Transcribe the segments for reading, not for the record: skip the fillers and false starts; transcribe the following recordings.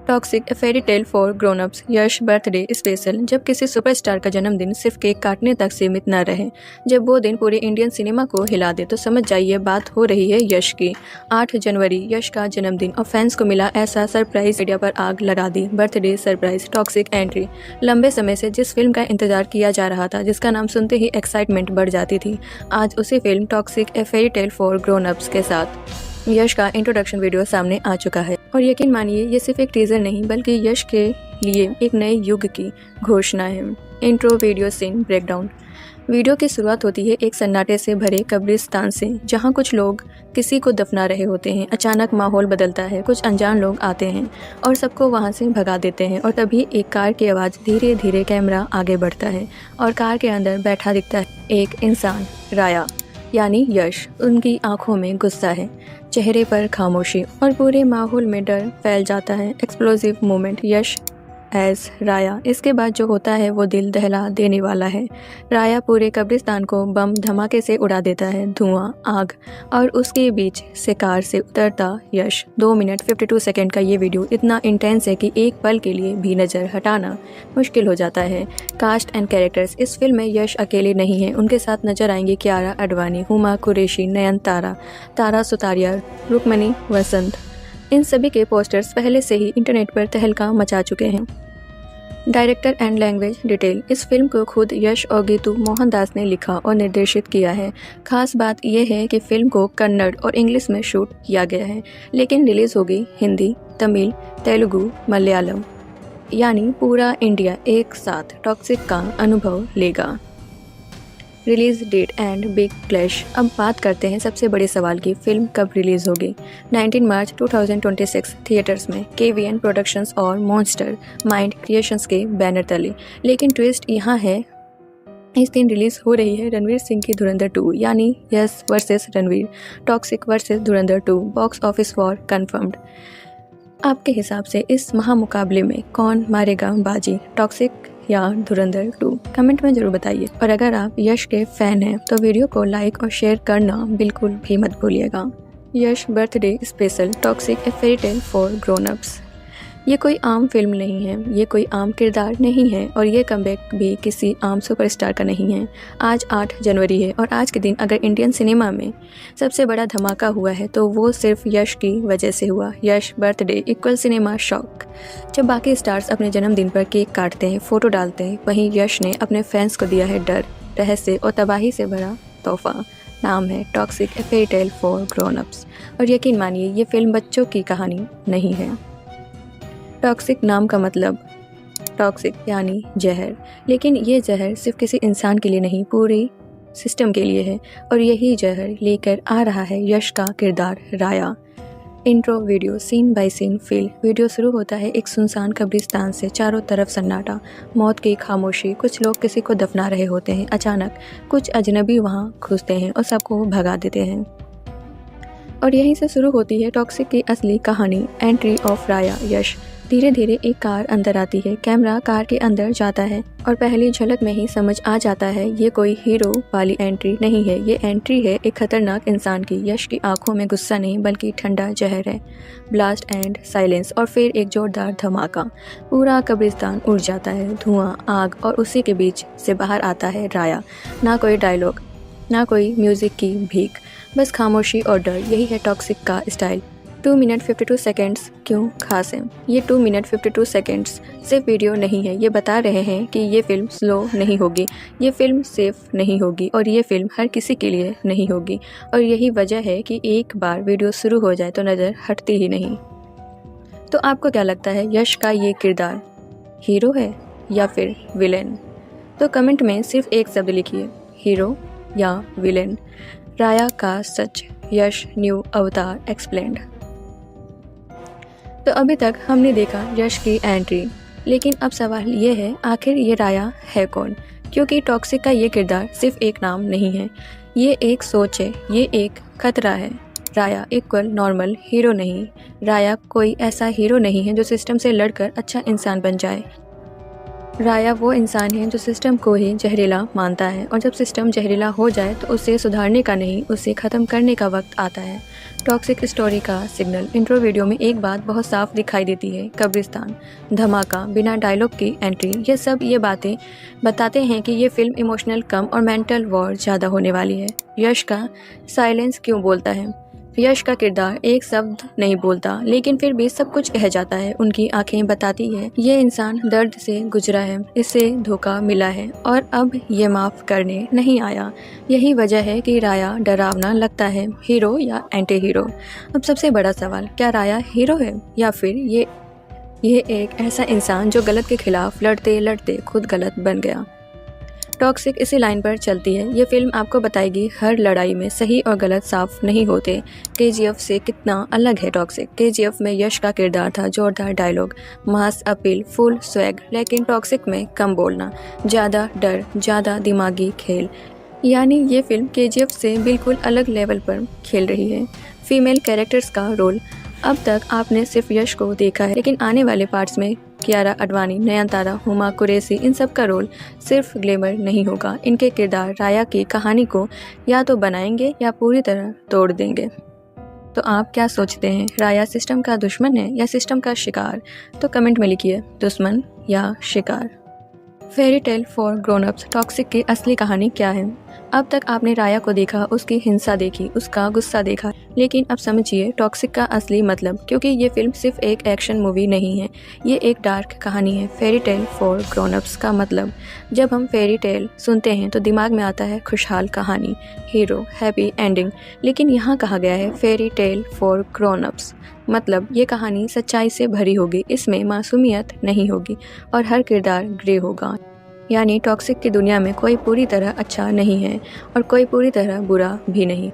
Toxic a fairy tale for grown-ups Yash birthday special. जब किसी superstar का जन्मदिन सिर्फ केक काटने तक सीमित न रहे, जब वो दिन पूरे इंडियन सिनेमा को हिला दे, तो समझ जाइए बात हो रही है यश की। 8 जनवरी यश का जन्मदिन और फैंस को मिला ऐसा सरप्राइज, मीडिया पर आग लगा दी। Birthday surprise, toxic entry. लंबे समय से जिस फिल्म का इंतजार किया जा रहा था, जिसका नाम सुनते ही एक्साइटमेंट बढ़ जाती थी, आज उसी film toxic a fairy tale for grown-ups के साथ यश का इंट्रोडक्शन वीडियो सामने आ चुका है। और यकीन मानिए, ये सिर्फ एक टीजर नहीं बल्कि यश के लिए एक नए युग की घोषणा है। Intro video scene breakdown. Video की शुरुआत होती है एक सन्नाटे से भरे कब्रिस्तान से, जहां कुछ लोग किसी को दफना रहे होते हैं। अचानक माहौल बदलता है, कुछ अनजान लोग आते हैं और सबको वहां से भगा देते हैं। और तभी एक कार की आवाज़, धीरे धीरे कैमरा आगे बढ़ता है और कार के अंदर बैठा दिखता है एक इंसान, राया यानी यश। उनकी आंखों में गुस्सा है, चेहरे पर खामोशी और पूरे माहौल में डर फैल जाता है। एक्सप्लोसिव मोमेंट, यश एज राया। इसके बाद जो होता है वो दिल दहला देने वाला है। राया पूरे कब्रिस्तान को बम धमाके से उड़ा देता है, धुआं, आग और उसके बीच से कार से उतरता यश। 2 मिनट 52 सेकंड का ये वीडियो इतना इंटेंस है कि एक पल के लिए भी नज़र हटाना मुश्किल हो जाता है। Cast and characters. इस फिल्म में यश अकेले नहीं हैं, उनके साथ नजर आएंगे कियारा आडवाणी, हुमा कुरैशी, नयनतारा, तारा सुतारिया, रुक्मणी वसंत। इन सभी के पोस्टर्स पहले से ही इंटरनेट पर तहलका मचा चुके हैं। Director and language detail. इस फिल्म को खुद यश और गीतू मोहनदास ने लिखा और निर्देशित किया है। खास बात यह है कि फिल्म को कन्नड़ और इंग्लिश में शूट किया गया है, लेकिन रिलीज होगी हिंदी, तमिल, तेलुगु, मलयालम, यानी पूरा इंडिया एक साथ टॉक्सिक का अनुभव लेगा। Release date and big clash. अब बात करते हैं सबसे बड़े सवाल की, फिल्म कब रिलीज होगी। 19 मार्च 2026 थिएटर्स में KVN प्रोडक्शंस और मॉन्स्टर माइंड क्रिएशंस के बैनर तले। लेकिन ट्विस्ट यहाँ है, इस दिन रिलीज हो रही है रणवीर सिंह की धुरंधर 2, यानी यश वर्सेस रणवीर, टॉक्सिक वर्सेस धुरंधर 2। Box office war confirmed. आपके हिसाब से इस महामुकाबले में कौन मारेगा बाजी, टॉक्सिक या धुरंधर 2? कमेंट में जरूर बताइए। और अगर आप यश के फैन हैं तो वीडियो को लाइक और शेयर करना बिल्कुल भी मत भूलिएगा। Yash birthday special, toxic a fairy tale for grown-ups. ये कोई आम फिल्म नहीं है, ये कोई आम किरदार नहीं है और ये कमबैक भी किसी आम सुपरस्टार का नहीं है। आज 8 जनवरी है और आज के दिन अगर इंडियन सिनेमा में सबसे बड़ा धमाका हुआ है तो वो सिर्फ यश की वजह से हुआ। यश बर्थडे इक्वल सिनेमा शॉक। जब बाकी स्टार्स अपने जन्मदिन पर केक काटते हैं, फोटो डालते हैं, वहीं यश ने अपने फैंस को दिया है डर, रहस्य और तबाही से भरा तोहफा। नाम है toxic a fairy tale for grown-ups. और यकीन मानिए, ये फिल्म बच्चों की कहानी नहीं है। टॉक्सिक नाम का मतलब टॉक्सिक यानी जहर, लेकिन ये जहर सिर्फ किसी इंसान के लिए नहीं, पूरी सिस्टम के लिए है। और यही जहर लेकर आ रहा है यश का किरदार Raya. Intro video scene by scene feel. Video शुरू होता है एक सुनसान कब्रिस्तान से, चारों तरफ सन्नाटा, मौत की खामोशी। कुछ लोग किसी को दफना रहे होते हैं। अचानक कुछ अजनबी वहाँ घुसते हैं और सबको भगा देते हैं। और यहीं से शुरू होती है टॉक्सिक की असली कहानी, एंट्री ऑफ राया यश। धीरे धीरे एक कार अंदर आती है, कैमरा कार के अंदर जाता है और पहली झलक में ही समझ आ जाता है ये कोई हीरो वाली एंट्री नहीं है, ये एंट्री है एक खतरनाक इंसान की। यश की आंखों में गुस्सा नहीं बल्कि ठंडा जहर है। ब्लास्ट एंड साइलेंस और फिर एक जोरदार धमाका। पूरा कब्रिस्तान उड़ जाता है, धुआं, आग और उसी के बीच से बाहर आता है राया। ना कोई डायलॉग, ना कोई म्यूजिक की भीख, बस खामोशी और डर। यही है टॉक्सिक का स्टाइल। 2 मिनट 52 सेकेंड्स क्यों खास है? ये 2 मिनट 52 सेकेंड्स सिर्फ वीडियो नहीं है, ये बता रहे हैं कि ये फिल्म स्लो नहीं होगी, ये फिल्म सेफ नहीं होगी और ये फिल्म हर किसी के लिए नहीं होगी। और यही वजह है कि एक बार वीडियो शुरू हो जाए तो नज़र हटती ही नहीं। तो आपको क्या लगता है, यश का ये किरदार हीरो है या फिर विलेन? तो कमेंट में सिर्फ एक शब्द लिखिए, हीरो या विलेन। राया का सच, यश न्यू अवतार एक्सप्लेन्ड। तो अभी तक हमने देखा यश की एंट्री, लेकिन अब सवाल ये है, आखिर ये राया है कौन? क्योंकि टॉक्सिक का ये किरदार सिर्फ एक नाम नहीं है, ये एक सोच है, ये एक खतरा है। राया इक्वल नॉर्मल हीरो नहीं, राया कोई ऐसा हीरो नहीं है जो सिस्टम से लड़कर अच्छा इंसान बन जाए। राया वो इंसान है जो सिस्टम को ही जहरीला मानता है और जब सिस्टम जहरीला हो जाए तो उसे सुधारने का नहीं, उसे ख़त्म करने का वक्त आता है। टॉक्सिक स्टोरी का सिग्नल इंट्रो वीडियो में एक बात बहुत साफ दिखाई देती है, कब्रिस्तान, धमाका, बिना डायलॉग की एंट्री, ये बातें बताते हैं कि ये फिल्म इमोशनल कम और मेंटल वॉर ज़्यादा होने वाली है। यश का साइलेंस क्यों बोलता है? यश का किरदार एक शब्द नहीं बोलता लेकिन फिर भी सब कुछ कह जाता है। उनकी आंखें बताती है ये इंसान दर्द से गुजरा है, इसे धोखा मिला है और अब ये माफ करने नहीं आया। यही वजह है कि राया डरावना लगता है, हीरो या एंटी हीरो। अब सबसे बड़ा सवाल, क्या राया हीरो है या फिर ये एक ऐसा इंसान जो गलत के खिलाफ लड़ते लड़ते खुद गलत बन गया? टॉक्सिक इसी लाइन पर चलती है। ये फिल्म आपको बताएगी हर लड़ाई में सही और गलत साफ नहीं होते। केजीएफ से कितना अलग है टॉक्सिक? केजीएफ में यश का किरदार था जोरदार dialogue, mass appeal, full swag, लेकिन टॉक्सिक में कम बोलना, ज़्यादा डर, ज़्यादा दिमागी खेल। यानी ये फिल्म केजीएफ से बिल्कुल अलग लेवल पर खेल रही है। फीमेल कैरेक्टर्स का रोल, अब तक आपने सिर्फ यश को देखा है लेकिन आने वाले पार्ट्स में कियारा आडवाणी, नयनतारा, हुमा कुरैशी, इन सब का रोल सिर्फ ग्लैमर नहीं होगा। इनके किरदार राया की कहानी को या तो बनाएंगे या पूरी तरह तोड़ देंगे। तो आप क्या सोचते हैं, राया सिस्टम का दुश्मन है या सिस्टम का शिकार? तो कमेंट में लिखिए, दुश्मन या शिकार। फेरी tale for grown ups, toxic की असली कहानी क्या है? अब तक आपने राया को देखा, उसकी हिंसा देखी, उसका गुस्सा देखा, लेकिन अब समझिए टॉक्सिक का असली मतलब, क्योंकि ये फिल्म सिर्फ एक एक्शन मूवी नहीं है, ये एक डार्क कहानी है। फेरी टेल फॉर ग्रोन अप्स का मतलब, जब हम फेरी टेल सुनते हैं तो दिमाग में आता है खुशहाल कहानी, हीरो, हैप्पी एंडिंग, लेकिन यहाँ कहा गया है फेरी टेल फॉर ग्रोन अप्स, मतलब ये कहानी सच्चाई से भरी होगी, इसमें मासूमियत नहीं होगी और हर किरदार ग्रे होगा। यानी टॉक्सिक की दुनिया में कोई पूरी तरह अच्छा नहीं है और कोई पूरी तरह बुरा भी नहीं।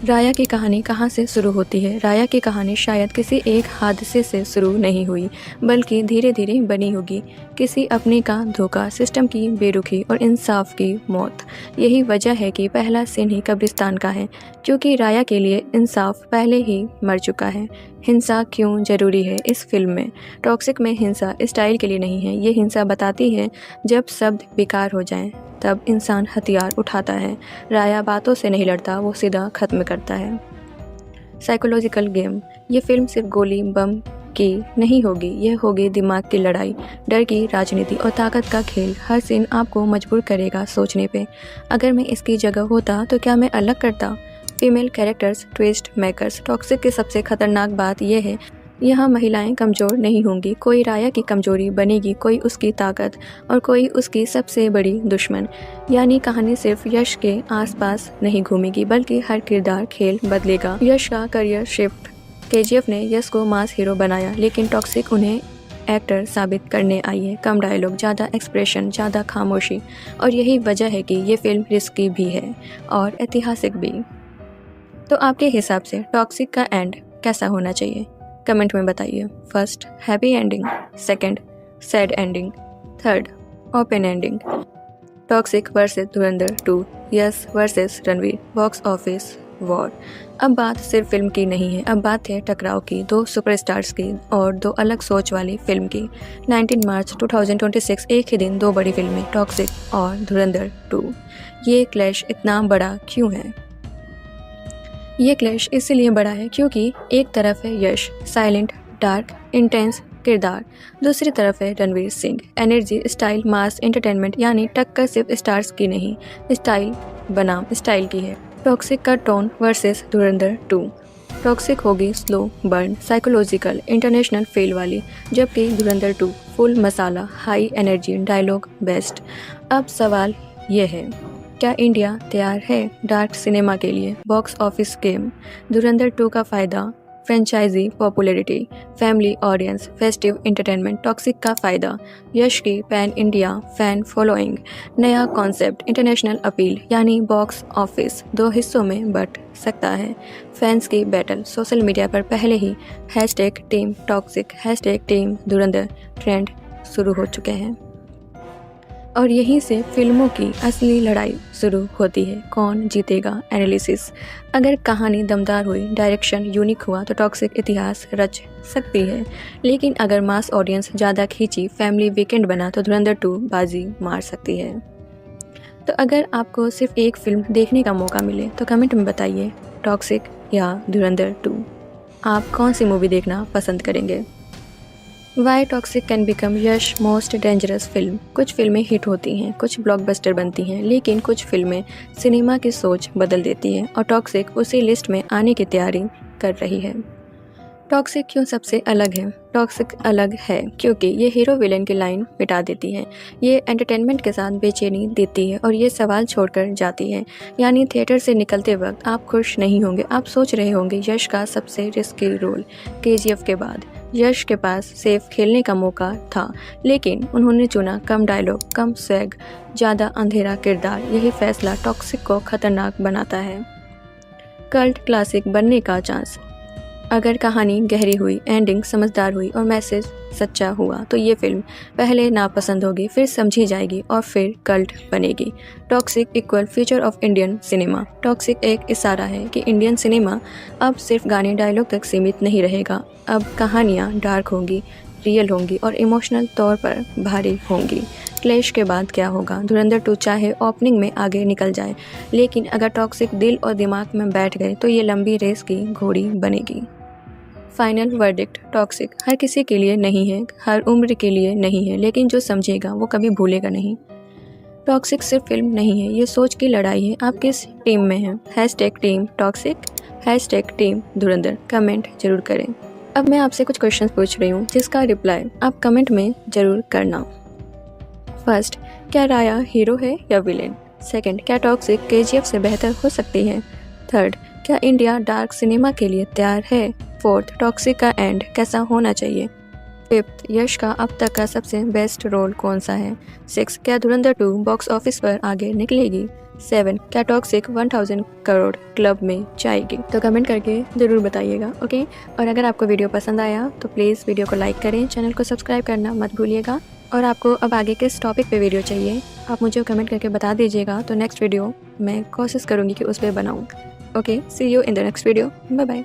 राया की कहानी कहाँ से शुरू होती है? राया की कहानी शायद किसी एक हादसे से शुरू नहीं हुई, बल्कि धीरे धीरे बनी होगी। किसी अपने का धोखा, सिस्टम की बेरुखी और इंसाफ की मौत। यही वजह है कि पहला सीन ही कब्रिस्तान का है, क्योंकि राया के लिए इंसाफ पहले ही मर चुका है। हिंसा क्यों ज़रूरी है इस फिल्म में? टॉक्सिक में हिंसा स्टाइल के लिए नहीं है, ये हिंसा बताती है जब शब्द बेकार हो जाएं तब इंसान हथियार उठाता है। राया बातों से नहीं लड़ता, वो सीधा ख़त्म करता है। साइकोलॉजिकल गेम, ये फिल्म सिर्फ गोली बम की नहीं होगी, यह होगी दिमाग की लड़ाई, डर की राजनीति और ताकत का खेल। हर सीन आपको मजबूर करेगा सोचने पे, अगर मैं इसकी जगह होता तो क्या मैं अलग करता? Female characters twist makers, toxic की सबसे खतरनाक बात यह है यहाँ महिलाएं कमज़ोर नहीं होंगी, कोई राया की कमजोरी बनेगी, कोई उसकी ताकत और कोई उसकी सबसे बड़ी दुश्मन। यानी कहानी सिर्फ यश के आसपास नहीं घूमेगी, बल्कि हर किरदार खेल बदलेगा। यश का करियर शिफ्ट, केजीएफ ने यश को मास हीरो बनाया, लेकिन टॉक्सिक उन्हें एक्टर साबित करने आई है। कम डायलॉग, ज़्यादा एक्सप्रेशन, ज़्यादा खामोशी, और यही वजह है कि ये फिल्म रिस्की भी है और ऐतिहासिक भी। तो आपके हिसाब से टॉक्सिक का एंड कैसा होना चाहिए? कमेंट में बताइए। First, happy ending, second, sad ending, third, open ending. Toxic versus धुरंधर 2, yes versus Ranveer, box office war. अब बात सिर्फ फिल्म की नहीं है, अब बात है टकराव की, दो सुपरस्टार्स की और दो अलग सोच वाली फिल्म की। 19 मार्च 2026 एक ही दिन दो बड़ी फिल्में, टॉक्सिक और धुरंधर 2। ये क्लैश इतना बड़ा क्यों है? ये क्लैश इसलिए बड़ा है क्योंकि एक तरफ है यश, साइलेंट, डार्क, इंटेंस किरदार, दूसरी तरफ है रणवीर सिंह, एनर्जी, स्टाइल, मास, एंटरटेनमेंट। यानी टक्कर सिर्फ स्टार्स की नहीं, स्टाइल बनाम स्टाइल की है। टॉक्सिक का टोन वर्सेस धुरंधर 2। टॉक्सिक होगी slow burn, psychological, international fail वाली, जबकि धुरंधर 2 फुल मसाला, हाई एनर्जी, डायलॉग बेस्ट। अब सवाल ये है, क्या इंडिया तैयार है डार्क सिनेमा के लिए? बॉक्स ऑफिस गेम, धुरंधर 2 का फ़ायदा franchise popularity, family audience, festive entertainment. Toxic का फ़ायदा यश की पैन इंडिया फैन फॉलोइंग, नया कॉन्सेप्ट, इंटरनेशनल अपील। यानी बॉक्स ऑफिस दो हिस्सों में बंट सकता है। फैंस की बैटल, सोशल मीडिया पर पहले ही #टीम टॉक्सिक, #टीम धुरंधर ट्रेंड शुरू हो चुके हैं। और यहीं से फिल्मों की असली लड़ाई शुरू होती है। कौन जीतेगा एनालिसिस। अगर कहानी दमदार हुई, डायरेक्शन यूनिक हुआ तो टॉक्सिक इतिहास रच सकती है। लेकिन अगर मास ऑडियंस ज़्यादा खींची, फैमिली वीकेंड बना तो धुरंधर 2 बाजी मार सकती है। तो अगर आपको सिर्फ एक फिल्म देखने का मौका मिले तो कमेंट में बताइए, टॉक्सिक या धुरंधर 2। आप कौन सी मूवी देखना पसंद करेंगे। Why Toxic can become Yash most dangerous film. कुछ फिल्में हिट होती हैं, कुछ ब्लॉकबस्टर बनती हैं, लेकिन कुछ फिल्में सिनेमा की सोच बदल देती हैं और टॉक्सिक उसी लिस्ट में आने की तैयारी कर रही है। टॉक्सिक क्यों सबसे अलग है। टॉक्सिक अलग है क्योंकि ये हीरो विलेन की लाइन मिटा देती है, ये एंटरटेनमेंट के साथ बेचैनी देती है और ये सवाल छोड़कर जाती है। यानी थिएटर से निकलते वक्त आप खुश नहीं होंगे, आप सोच रहे होंगे यश का सबसे रिस्की रोल। KGF के बाद यश के पास सेफ खेलने का मौका था, लेकिन उन्होंने चुना कम डायलॉग, कम स्वैग, ज़्यादा अंधेरा किरदार। यही फैसला टॉक्सिक को खतरनाक बनाता है। कल्ट क्लासिक बनने का चांस। अगर कहानी गहरी हुई, एंडिंग समझदार हुई और मैसेज सच्चा हुआ तो ये फिल्म पहले नापसंद होगी, फिर समझी जाएगी और फिर कल्ट बनेगी। Toxic equal future of Indian cinema. Toxic एक इशारा है कि इंडियन सिनेमा अब सिर्फ गाने डायलॉग तक सीमित नहीं रहेगा। अब कहानियाँ डार्क होंगी, रियल होंगी और इमोशनल तौर पर भारी होंगी। क्लैश के बाद क्या होगा। धुरंधर 2 चाहे ओपनिंग में आगे निकल जाए, लेकिन अगर टॉक्सिक दिल और दिमाग में बैठ गए तो ये लंबी रेस की घोड़ी बनेगी। Final verdict. टॉक्सिक हर किसी के लिए नहीं है, हर उम्र के लिए नहीं है, लेकिन जो समझेगा वो कभी भूलेगा नहीं। टॉक्सिक सिर्फ फिल्म नहीं है, ये सोच की लड़ाई है। आप किस टीम में हैं। #टीम टॉक्सिक, #टीम धुरंधर। कमेंट जरूर करें। अब मैं आपसे कुछ क्वेश्चंस पूछ रही हूँ जिसका रिप्लाई आप कमेंट में जरूर करना। फर्स्ट, क्या राया हीरो है या विलेन। सेकंड, क्या टॉक्सिक KGF से बेहतर हो सकती है। थर्ड, क्या इंडिया डार्क सिनेमा के लिए तैयार है। फोर्थ, टॉक्सिक का एंड कैसा होना चाहिए। फिफ्थ, यश का अब तक का सबसे बेस्ट रोल कौन सा है। 6, क्या धुरंधर 2 बॉक्स ऑफिस पर आगे निकलेगी। 7, क्या टॉक्सिक 1000 करोड़ क्लब में जाएगी। तो कमेंट करके ज़रूर बताइएगा, ओके। और अगर आपको वीडियो पसंद आया तो प्लीज़ वीडियो को लाइक करें, चैनल को सब्सक्राइब करना मत भूलिएगा। और आपको अब आगे किस टॉपिक पे वीडियो चाहिए आप मुझे कमेंट करके बता दीजिएगा, तो नेक्स्ट वीडियो मैं कोशिश करूँगी कि उस पर बनाऊँ। Okay, see you in the next video. Bye bye.